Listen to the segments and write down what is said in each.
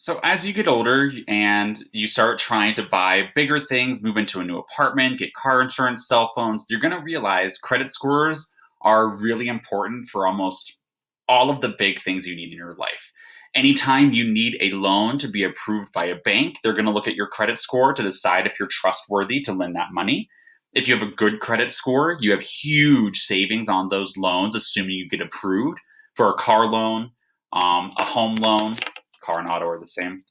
So as you get older and you start trying to buy bigger things, move into a new apartment, get car insurance, cell phones, you're going to realize credit scores are really important for almost all of the big things you need in your life. Anytime you need a loan to be approved by a bank, they're going to look at your credit score to decide if you're trustworthy to lend that money. If you have a good credit score, you have huge savings on those loans, assuming you get approved for a car loan, a home loan. Car and auto are the same.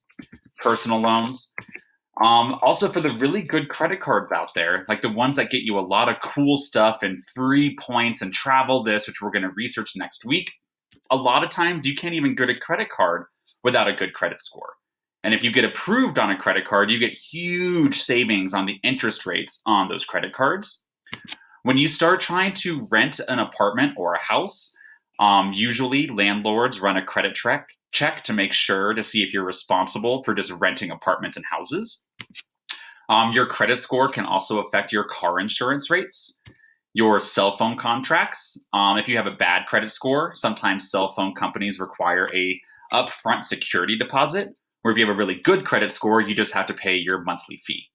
Personal loans. Also, for the really good credit cards out there, like the ones that get you a lot of cool stuff and free points and travel this, which we're going to research next week, a lot of times you can't even get a credit card without a good credit score. And if you get approved on a credit card, you get huge savings on the interest rates on those credit cards. When you start trying to rent an apartment or a house, usually landlords run a credit check to make sure to see if you're responsible for just renting apartments and houses. Your credit score can also affect your car insurance rates, your cell phone contracts. If you have a bad credit score, sometimes cell phone companies require a upfront security deposit, where if you have a really good credit score, you just have to pay your monthly fee.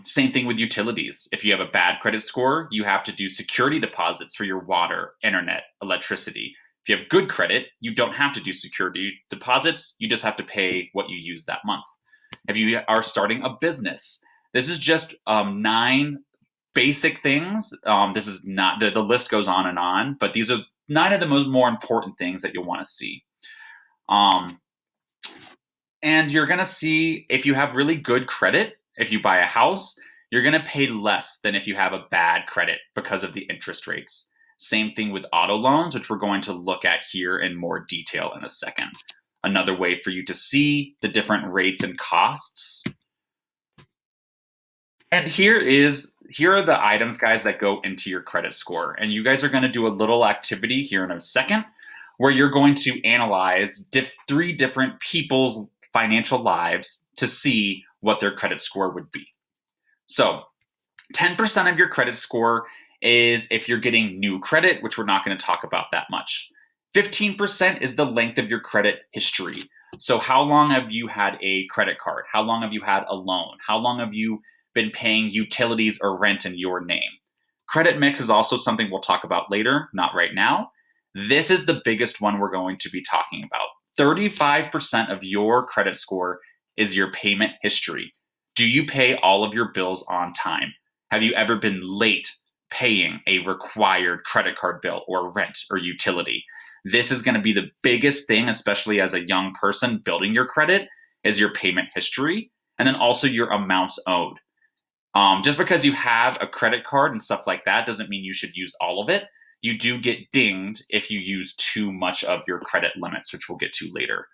Same thing with utilities. If you have a bad credit score, you have to do security deposits for your water, internet, electricity. If you have good credit, you don't have to do security deposits. You just have to pay what you use that month. If you are starting a business, this is just 9 basic things. This is not, the list goes on, but these are 9 of the more important things that you'll want to see. And you're going to see if you have really good credit, if you buy a house, you're going to pay less than if you have a bad credit because of the interest rates. Same thing with auto loans, which we're going to look at here in more detail in a second. Another way for you to see the different rates and costs. And here are the items, guys, that go into your credit score. And you guys are going to do a little activity here in a second where you're going to analyze 3 different people's financial lives to see what their credit score would be. So 10% of your credit score is if you're getting new credit, which we're not going to talk about that much. 15% is the length of your credit history. So how long have you had a credit card? How long have you had a loan? How long have you been paying utilities or rent in your name? Credit mix is also something we'll talk about later, not right now. This is the biggest one we're going to be talking about. 35% of your credit score is your payment history. Do you pay all of your bills on time? Have you ever been late paying a required credit card bill or rent or utility? This is going to be the biggest thing, especially as a young person building your credit, is your payment history, and then also your amounts owed. Just because you have a credit card and stuff like that doesn't mean you should use all of it. You do get dinged if you use too much of your credit limits, which we'll get to later.